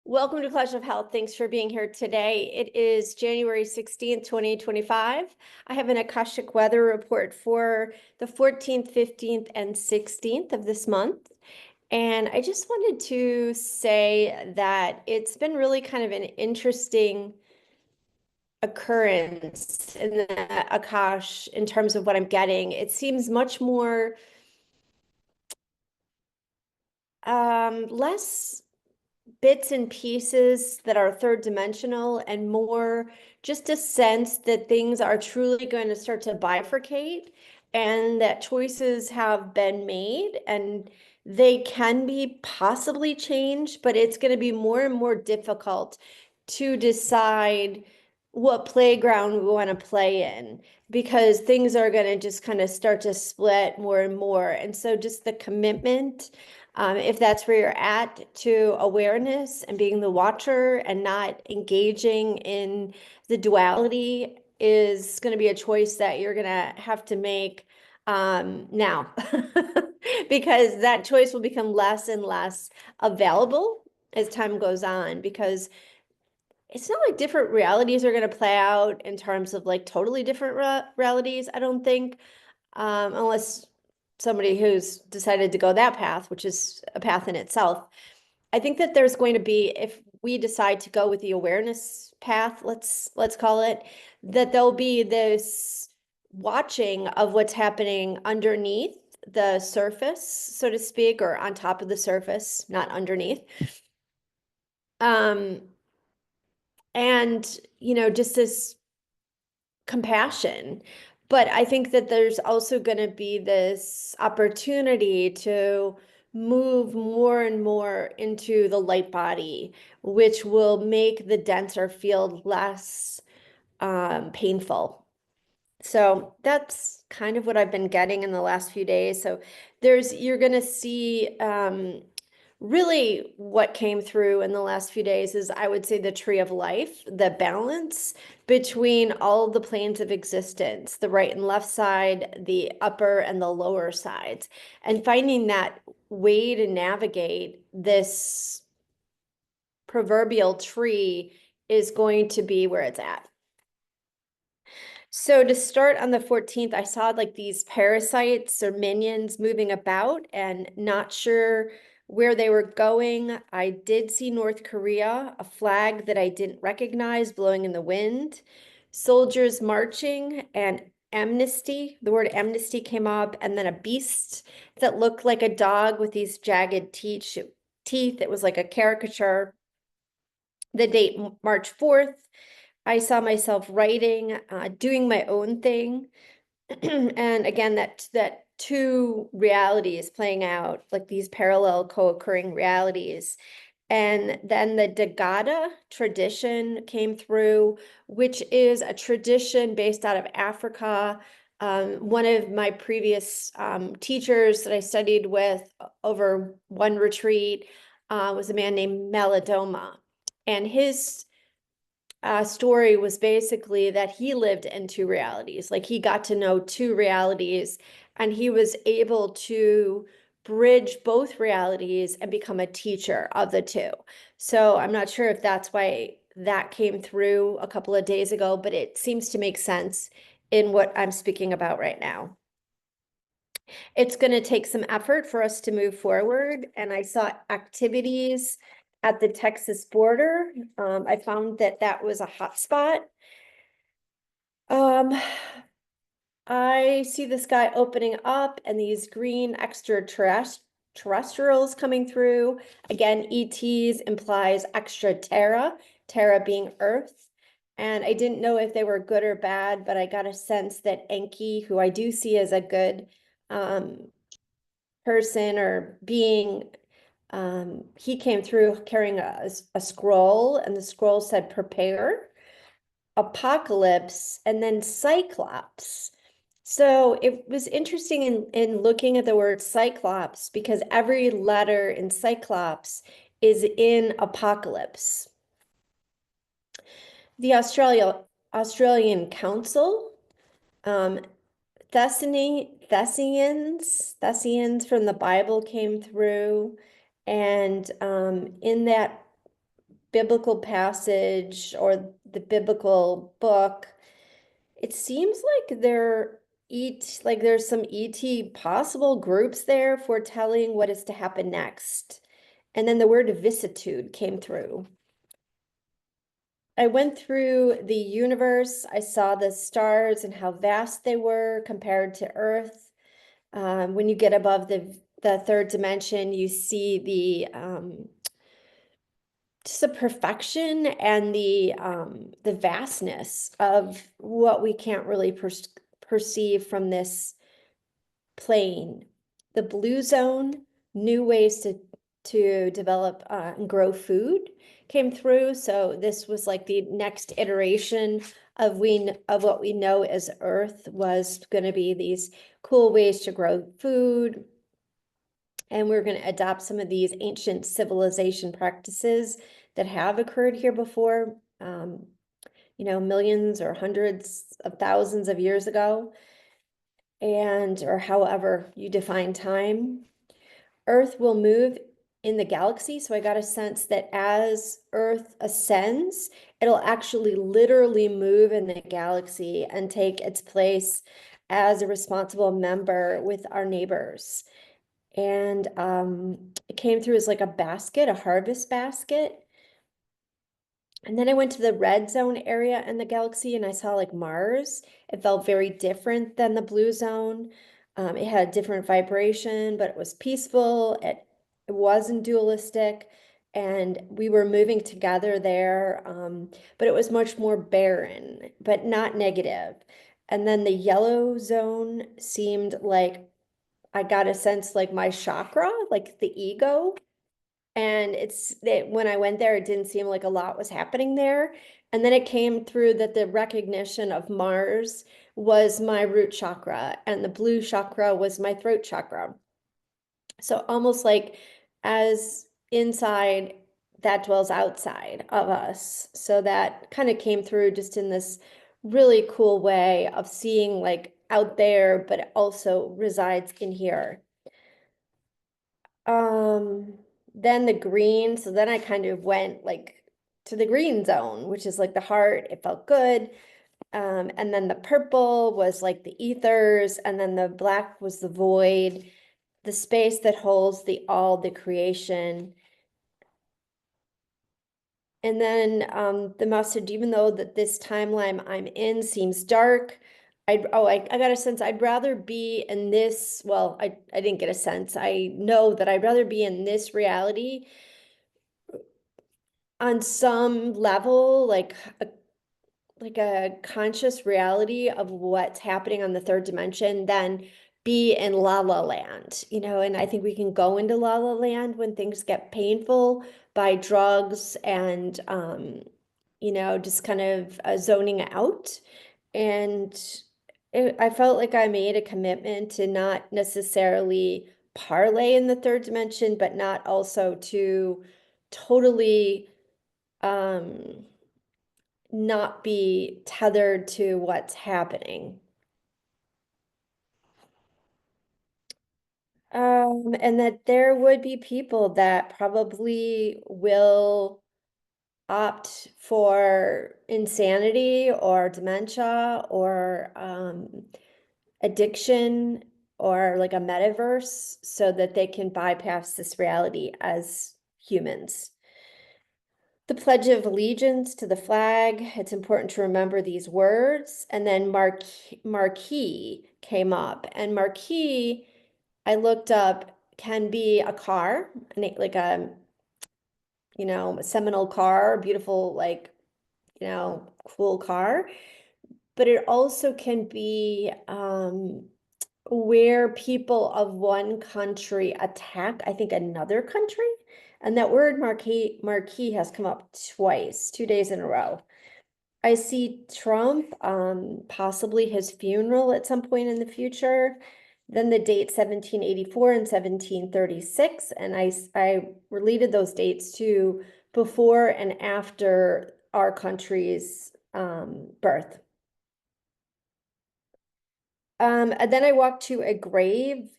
Welcome to Clash of Health. Thanks for being here today. It is January 16th, 2025. I have an Akashic weather report for the 14th, 15th, and 16th of this month. And I just wanted to say that it's been really kind of an interesting occurrence in the Akash in terms of what I'm getting. It seems much more less bits and pieces that are third dimensional and more just a sense that things are truly going to start to bifurcate and that choices have been made and they can be possibly changed, but it's going to be more and more difficult to decide what playground we want to play in because things are going to just kind of start to split more and more. And so just the commitment, if that's where you're at, to awareness and being the watcher and not engaging in the duality is going to be a choice that you're going to have to make now because that choice will become less and less available as time goes on, because it's not like different realities are going to play out in terms of like totally different realities, I don't think, unless somebody who's decided to go that path, which is a path in itself. I think that there's going to be, if we decide to go with the awareness path, let's call it, that there'll be this watching of what's happening underneath the surface, so to speak, or on top of the surface, not underneath. And, just this compassion. But I think that there's also going to be this opportunity to move more and more into the light body, which will make the denser field less painful. So that's kind of what I've been getting in the last few days. So you're going to see really what came through in the last few days is, I would say, the tree of life, the balance between all the planes of existence, the right and left side, the upper and the lower sides, and finding that way to navigate this proverbial tree is going to be where it's at. So to start on the 14th, I saw like these parasites or minions moving about and not sure where they were going. I did see North Korea, a flag that I didn't recognize blowing in the wind, soldiers marching, and amnesty. The word amnesty came up, and then a beast that looked like a dog with these jagged teeth. It was like a caricature. The date, March 4th. I saw myself writing, doing my own thing. And again, that two realities playing out, like these parallel co-occurring realities. And then the Dagada tradition came through, which is a tradition based out of Africa. One of my previous teachers that I studied with over one retreat was a man named Malidoma. And his story was basically that he lived in two realities. Like, he got to know two realities and he was able to bridge both realities and become a teacher of the two. So I'm not sure if that's why that came through a couple of days ago, but it seems to make sense in what I'm speaking about right now. It's going to take some effort for us to move forward. And I saw activities at the Texas border. I found that that was a hot spot. I see the sky opening up and these green extraterrestrials coming through. Again, ETs implies extra terra, terra being Earth. And I didn't know if they were good or bad, but I got a sense that Enki, who I do see as a good person or being, he came through carrying a scroll, and the scroll said prepare, apocalypse, and then cyclops. So it was interesting in looking at the word cyclops, because every letter in cyclops is in apocalypse. The Australian Council, Thessalonians from the Bible came through, and in that biblical passage or the biblical book, it seems like there's some ET possible groups there foretelling what is to happen next. And then the word vicissitude came through. I went through the universe. I saw the stars and how vast they were compared to Earth. When you get above the third dimension, you see just the perfection and the vastness of what we can't really perceive from this plane. The blue zone, new ways to develop and grow food came through. So this was like the next iteration of what we know as Earth was going to be these cool ways to grow food. And we're going to adopt some of these ancient civilization practices that have occurred here before, millions or hundreds of thousands of years ago, or however you define time. Earth will move in the galaxy. So I got a sense that as Earth ascends, it'll actually literally move in the galaxy and take its place as a responsible member with our neighbors. And it came through as like a basket, a harvest basket. And then I went to the red zone area in the galaxy and I saw like Mars. It felt very different than the blue zone. It had a different vibration, but it was peaceful. It wasn't dualistic. And we were moving together there, but it was much more barren, but not negative. And then the yellow zone seemed like I got a sense like my chakra, like the ego. And it's that when I went there, it didn't seem like a lot was happening there. And then it came through that the recognition of Mars was my root chakra, and the blue chakra was my throat chakra. So almost like as inside, that dwells outside of us. So that kind of came through just in this really cool way of seeing like out there, but it also resides in here. Um, then the green, so then I kind of went like to the green zone, which is like the heart. It felt good. And then the purple was like the ethers, and then the black was the void, the space that holds the all, the creation. And then the message, even though that this timeline I'm in seems dark, I got a sense I'd rather be in this, well, I didn't get a sense. I know that I'd rather be in this reality on some level, like a conscious reality of what's happening on the third dimension than be in La La Land, and I think we can go into La La Land when things get painful by drugs and, just kind of zoning out. And I felt like I made a commitment to not necessarily parlay in the third dimension, but not also to totally um, not be tethered to what's happening. And that there would be people that probably will opt for insanity or dementia or addiction or like a metaverse so that they can bypass this reality as humans. The Pledge of Allegiance to the flag, it's important to remember these words. And then marquee came up. And marquee, I looked up, can be a car, like a Seminole car, beautiful, like, cool car. But it also can be where people of one country attack, I think, another country. And that word marquee has come up twice, 2 days in a row. I see Trump, possibly his funeral at some point in the future. Then the date 1784 and 1736. And I related those dates to before and after our country's birth. And then I walked to a grave,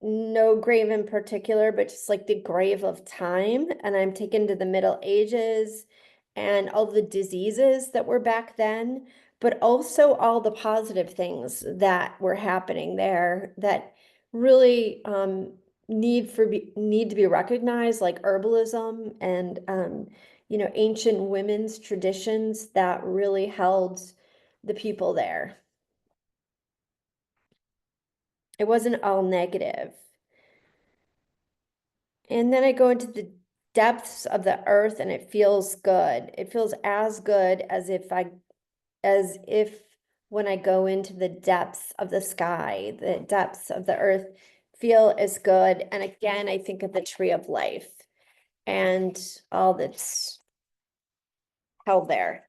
no grave in particular, but just like the grave of time. And I'm taken to the Middle Ages. and all the diseases that were back then, but also all the positive things that were happening there that really need to be recognized, like herbalism and ancient women's traditions that really held the people there. It wasn't all negative. And then I go into the depths of the earth and it feels good. It feels as good as if when I go into the depths of the sky, the depths of the earth feel as good. And again, I think of the tree of life and all that's held there.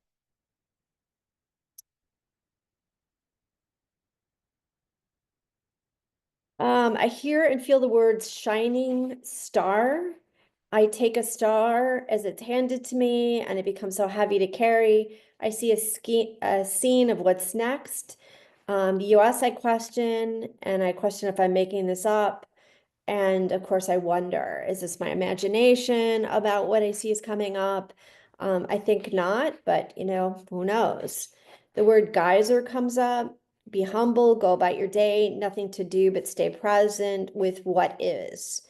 I hear and feel the words shining star. I take a star as it's handed to me and it becomes so heavy to carry. I see a scene of what's next. I question, and I question if I'm making this up. And of course, I wonder, is this my imagination about what I see is coming up? I think not, but who knows? The word geyser comes up. Be humble, go about your day, nothing to do but stay present with what is.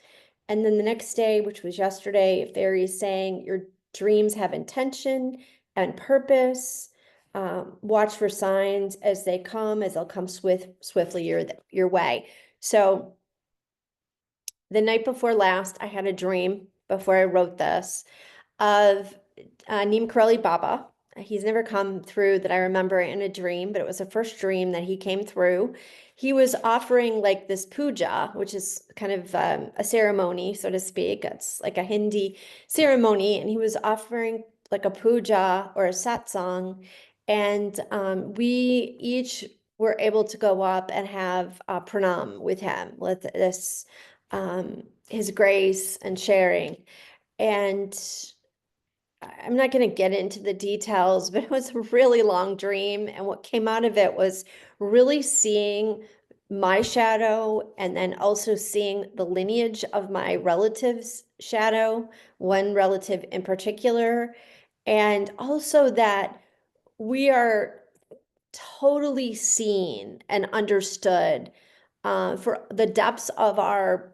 And then the next day, which was yesterday, Fairy is saying your dreams have intention and purpose. Watch for signs as they come, as they'll come swiftly your way. So the night before last, I had a dream before I wrote this of Neem Karoli Baba. He's never come through that I remember in a dream, but it was the first dream that he came through. He was offering like this puja, which is kind of a ceremony, so to speak. It's like a Hindi ceremony, and he was offering like a puja or a satsang, and we each were able to go up and have pranam with him, with this his grace and sharing. And I'm not going to get into the details, but it was a really long dream. And what came out of it was really seeing my shadow and then also seeing the lineage of my relative's shadow, one relative in particular. And also that we are totally seen and understood for the depths of our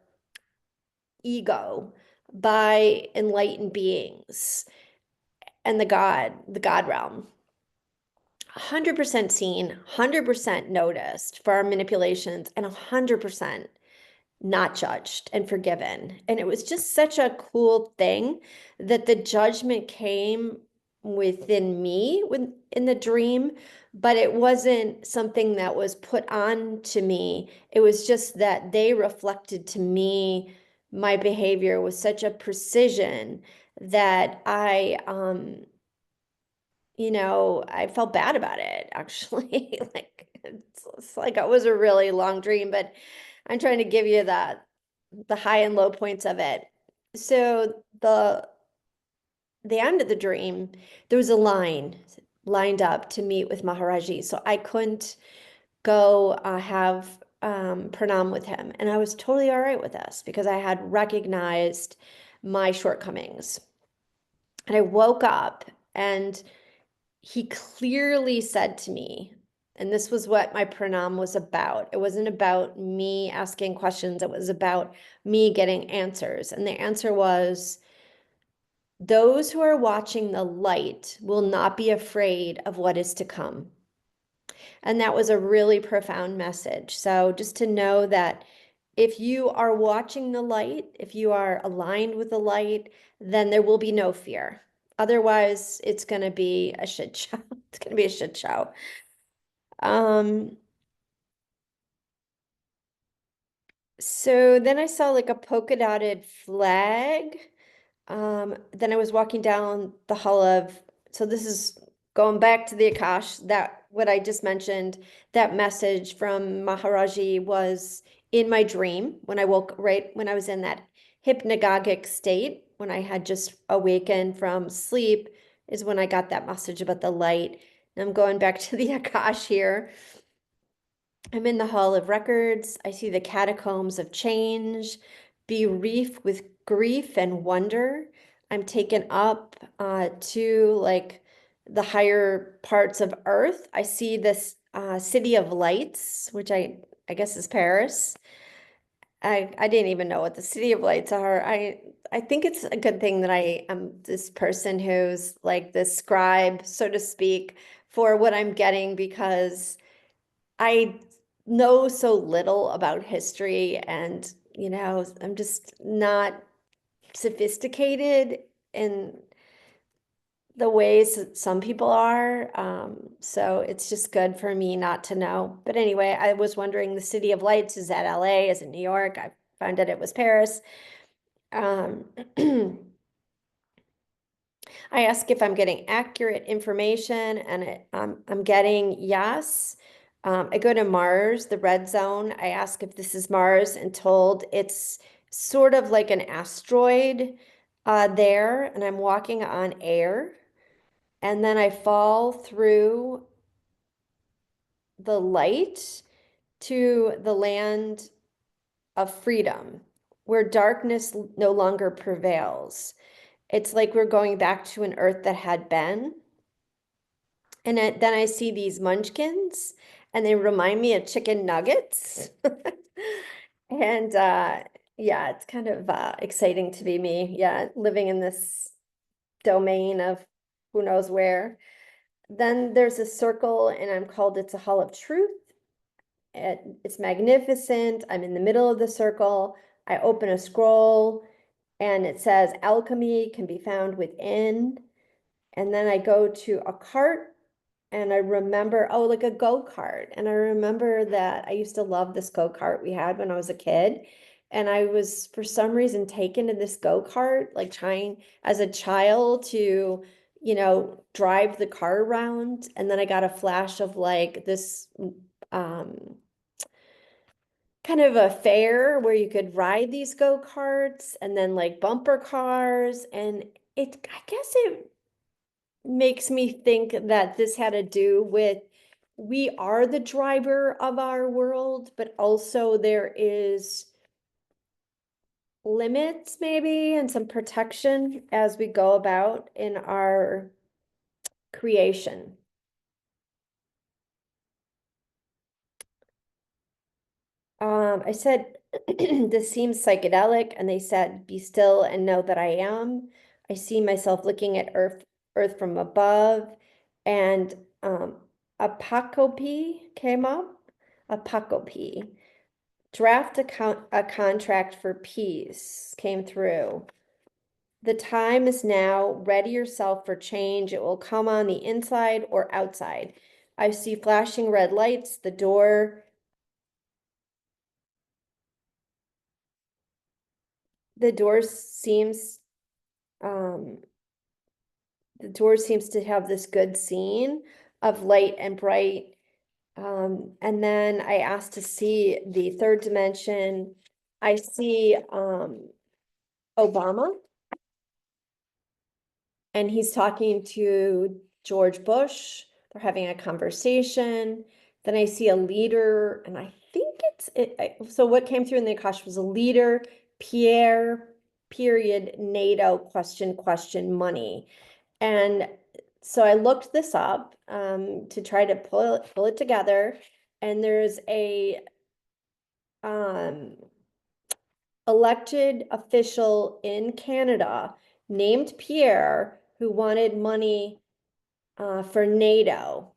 ego by enlightened beings and the God realm. 100% seen, 100% noticed for our manipulations, and 100% not judged and forgiven. And it was just such a cool thing that the judgment came within me in the dream, but it wasn't something that was put on to me. It was just that they reflected to me my behavior with such a precision that I felt bad about it, actually. Like it's like it was a really long dream, but I'm trying to give you the high and low points of it. So the end of the dream, there was a line lined up to meet with Maharaji. So I couldn't go have pranam with him. And I was totally all right with this because I had recognized my shortcomings. And I woke up and he clearly said to me, and this was what my pranam was about. It wasn't about me asking questions. It was about me getting answers. And the answer was, those who are watching the light will not be afraid of what is to come. And that was a really profound message. So just to know that if you are watching the light, if you are aligned with the light, then there will be no fear. Otherwise, it's going to be a shit show. It's going to be a shit show. So then I saw like a polka dotted flag. Then I was walking down the hall of, so this is going back to the Akash, that what I just mentioned, that message from Maharaji was in my dream when I woke, right when I was in that hypnagogic state, when I had just awakened from sleep, is when I got that message about the light. And I'm going back to the Akash here. I'm in the Hall of Records. I see the catacombs of change, be reef with grief and wonder. I'm taken up to like the higher parts of Earth. I see this city of lights, which I guess is Paris. I didn't even know what the city of lights are. I think it's a good thing that I am this person who's like the scribe, so to speak, for what I'm getting because I know so little about history and, I'm just not sophisticated in the ways that some people are. So it's just good for me not to know. But anyway, I was wondering, the City of Lights, is that LA? Is it New York? I found out it was Paris. Um, I ask if I'm getting accurate information, and I'm getting yes. I go to Mars, the red zone. I ask if this is Mars and told it's sort of like an asteroid there, and I'm walking on air. And then I fall through the light to the land of freedom, where darkness no longer prevails. It's like we're going back to an earth that had been. And then I see these munchkins, and they remind me of chicken nuggets. And yeah, it's kind of exciting to be me. Yeah, living in this domain of who knows where. Then there's a circle, and I'm called It's a Hall of Truth. It's magnificent. I'm in the middle of the circle. I open a scroll, and it says alchemy can be found within. And then I go to a cart, and I remember, oh, like a go-kart. And I remember that I used to love this go-kart we had when I was a kid. And I was, for some reason, taken to this go-kart, like trying as a child to, drive the car around. And then I got a flash of like this um, kind of a fair where you could ride these go-karts and then like bumper cars. And I guess it makes me think that this had to do with we are the driver of our world, but also there is limits maybe and some protection as we go about in our creation. I said, this seems psychedelic, and they said, be still and know that I am. I see myself looking at earth from above, and apocope came up. Apocope. Draft a contract for peace came through. The time is now. Ready yourself for change. It will come on the inside or outside. I see flashing red lights. The door seems um, the door seems to have this good scene of light and bright. And then I asked to see the third dimension. I see Obama, and he's talking to George Bush. They're having a conversation. Then I see a leader, and I think so what came through in the Akash was a leader, Pierre, period, NATO, question, money. And so I looked this up to try to pull it together. And there's a um, elected official in Canada named Pierre who wanted money for NATO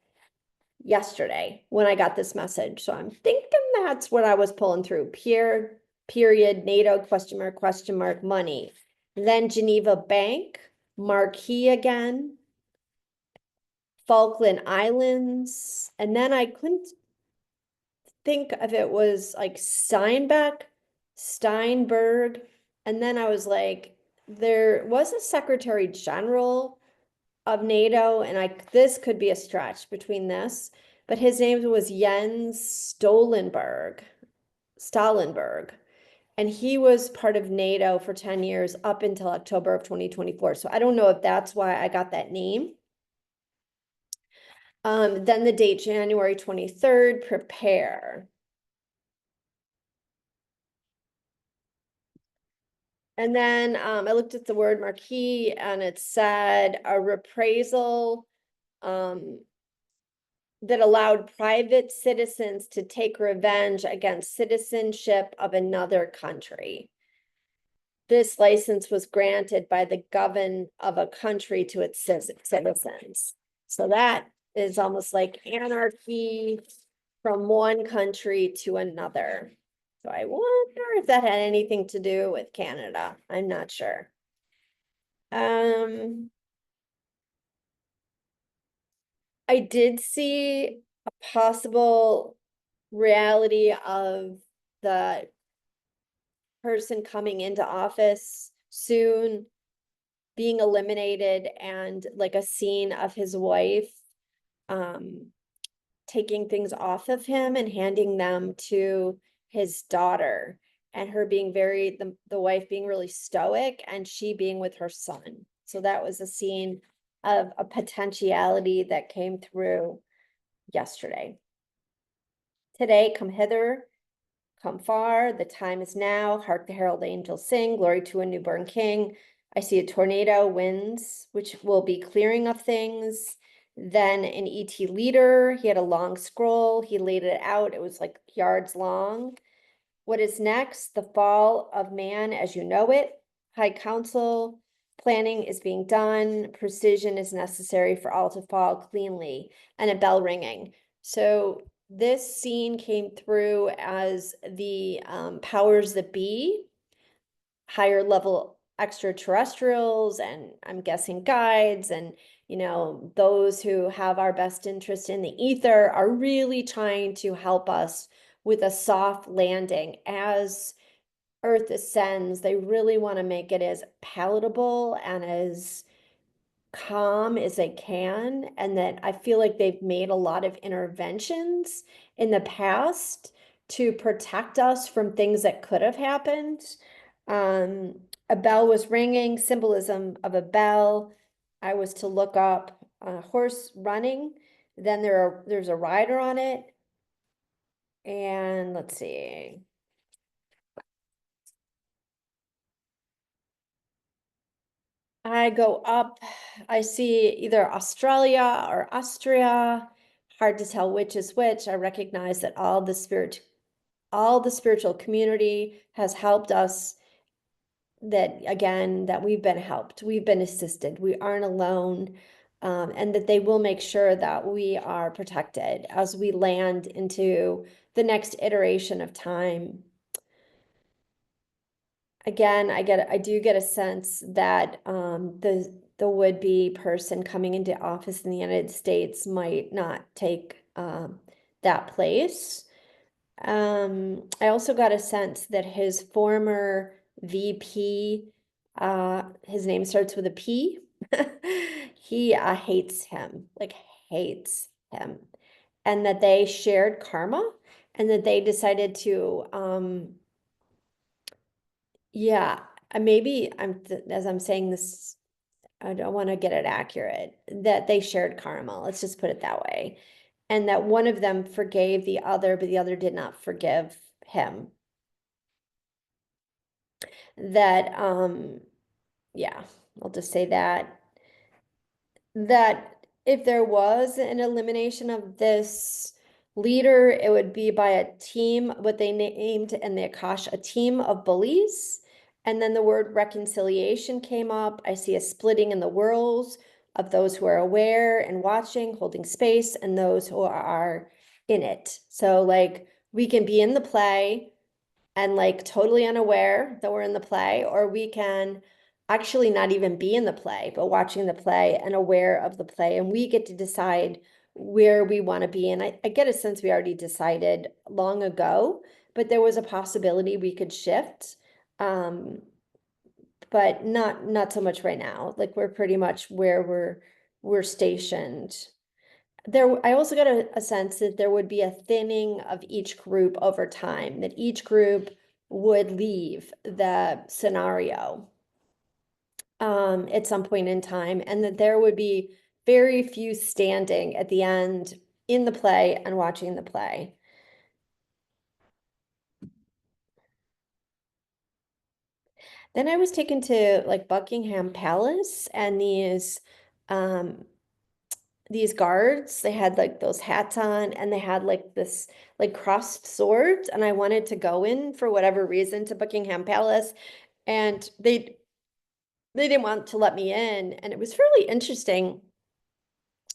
yesterday when I got this message. So I'm thinking that's what I was pulling through. Pierre, period, NATO, question mark, money. Then Geneva Bank, Marquis again, Falkland Islands. And then I couldn't think if it was like Steinberg. And then I was like, there was a Secretary General of NATO, and this could be a stretch between this, but his name was Jens Stoltenberg, and he was part of NATO for 10 years up until October of 2024. So I don't know if that's why I got that name. Then the date, January 23rd, prepare. And then I looked at the word marquee and it said a reprisal that allowed private citizens to take revenge against citizenship of another country. This license was granted by the government of a country to its citizens. So that is almost like anarchy from one country to another. So I wonder if that had anything to do with Canada. I'm not sure. I did see a possible reality of the person coming into office soon being eliminated, and like a scene of his wife um taking things off of him and handing them to his daughter, and her being very the wife being really stoic and she being with her son. So that was a scene of a potentiality that came through yesterday. Today, come hither, come far, the time is now. Hark the herald angels sing, glory to a newborn king. I see a tornado, winds, which will be clearing of things. Then an ET leader, he had a long scroll, he laid it out, it was like yards long. What is next? The fall of man as you know it. High council, planning is being done, precision is necessary for all to fall cleanly, and a bell ringing. So this scene came through as the powers that be, higher level extraterrestrials, and I'm guessing guides, and those who have our best interest in the ether are really trying to help us with a soft landing as Earth ascends. They really want to make it as palatable and as calm as they can, and that I feel like they've made a lot of interventions in the past to protect us from things that could have happened. Um, a bell was ringing, symbolism of a bell. I was to look up a horse running, then there's a rider on it, and let's see. I go up, I see either Australia or Austria. Hard to tell which is which. I recognize that all the spiritual community has helped us, that again, that we've been helped, we've been assisted, we aren't alone, and that they will make sure that we are protected as we land into the next iteration of time. Again, I do get a sense that the would-be person coming into office in the United States might not take that place. I also got a sense that his former VP, his name starts with a P, he hates him, like hates him, and that they shared karma, and that they decided to yeah, maybe as I'm saying this, I don't want to get it accurate, that they shared karma. Let's just put it that way. And that one of them forgave the other, but the other did not forgive him. That, yeah, I'll just say that if there was an elimination of this leader, it would be by a team, what they named in the Akashic, a team of bullies. And then the word reconciliation came up. I see a splitting in the worlds of those who are aware and watching, holding space, and those who are in it. So like we can be in the play and like totally unaware that we're in the play, or we can actually not even be in the play, but watching the play and aware of the play. And we get to decide where we want to be. And I get a sense we already decided long ago, but there was a possibility we could shift. But not so much right now. Like we're pretty much where we're stationed. I also got a sense that there would be a thinning of each group over time, that each group would leave the scenario at some point in time, and that there would be very few standing at the end in the play and watching the play. Then I was taken to like Buckingham Palace and um these guards, they had like those hats on and they had like this like crossed swords, and I wanted to go in for whatever reason to Buckingham Palace, and they didn't want to let me in, and it was really interesting.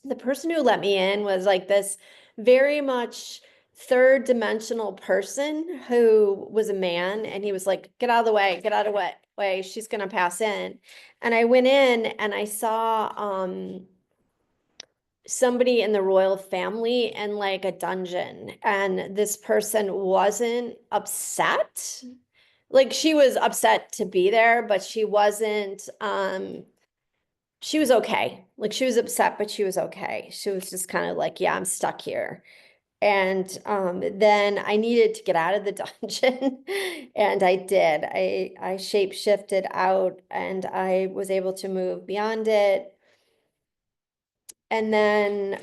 The person who let me in was like this very much third dimensional person who was a man, and he was like, get out of the way, get out of the way, she's gonna pass in. And I went in and I saw somebody in the royal family in like a dungeon, and this person wasn't upset. Like she was upset to be there, but she was okay. Like she was upset, but she was okay. She was just kind of like, yeah, I'm stuck here. And then I needed to get out of the dungeon, and I did. I shape shifted out, and I was able to move beyond it. And then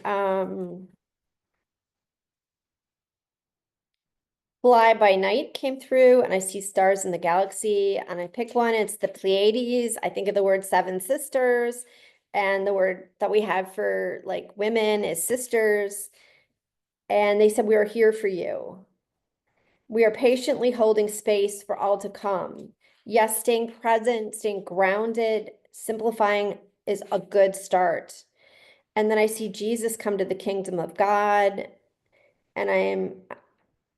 Fly by Night came through, and I see stars in the galaxy, and I pick one. It's the Pleiades. I think of the word seven sisters, and the word that we have for like women is sisters. And they said, we are here for you. We are patiently holding space for all to come. Yes, staying present, staying grounded, simplifying is a good start. And then I see Jesus come to the kingdom of God, and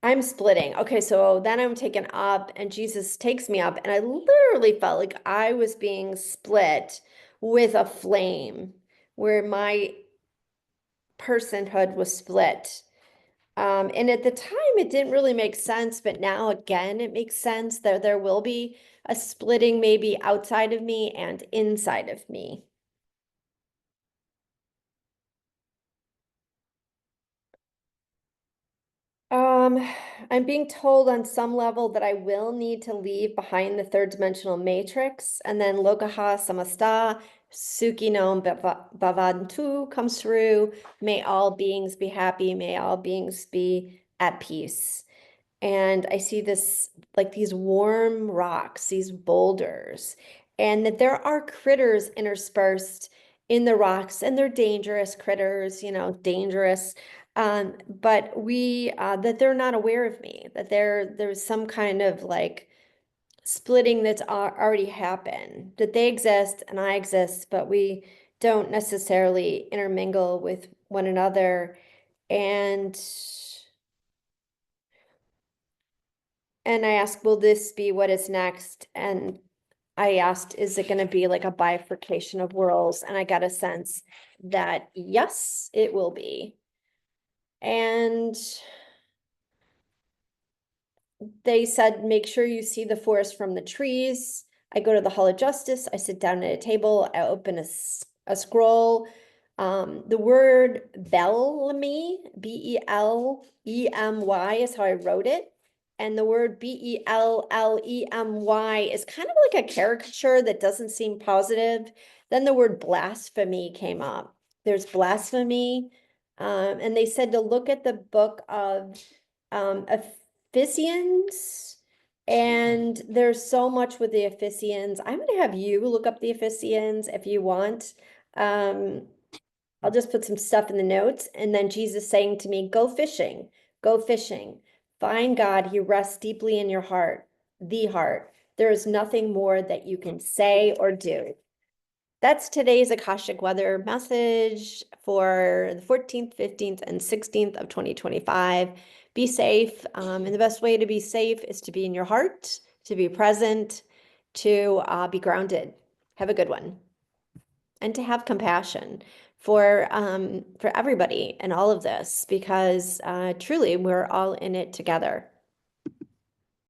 I'm splitting. Okay, so then I'm taken up and Jesus takes me up, and I literally felt like I was being split with a flame where my personhood was split. And at the time, it didn't really make sense, but now again, it makes sense that there will be a splitting maybe outside of me and inside of me. Um, I'm being told on some level that I will need to leave behind the third dimensional matrix, and then Lokaha Samasta, Sukinom Bhavantu comes through. May all beings be happy, may all beings be at peace. And I see this like these warm rocks, these boulders, and that there are critters interspersed in the rocks, and they're dangerous critters, dangerous. But we that they're not aware of me, that there's some kind of like splitting that's already happened, that they exist and I exist, but we don't necessarily intermingle with one another. And I asked, will this be what is next? And I asked, is it going to be like a bifurcation of worlds? And I got a sense that yes, it will be. And they said, make sure you see the forest from the trees. I go to the Hall of Justice. I sit down at a table. I open a scroll. The word Bellamy, Bellemy, is how I wrote it. And the word Bellemy is kind of like a caricature that doesn't seem positive. Then the word blasphemy came up. There's blasphemy. And they said to look at the book of Ephesians, and there's so much with the Ephesians. I'm going to have you look up the Ephesians if you want. Um, I'll just put some stuff in the notes. And then Jesus saying to me, go fishing, go fishing. Find God, he rests deeply in your heart, the heart. There is nothing more that you can say or do. That's today's Akashic weather message for the 14th, 15th, and 16th of 2025. Be safe. And the best way to be safe is to be in your heart, to be present, to be grounded. Have a good one. And to have compassion for everybody in all of this, because truly we're all in it together.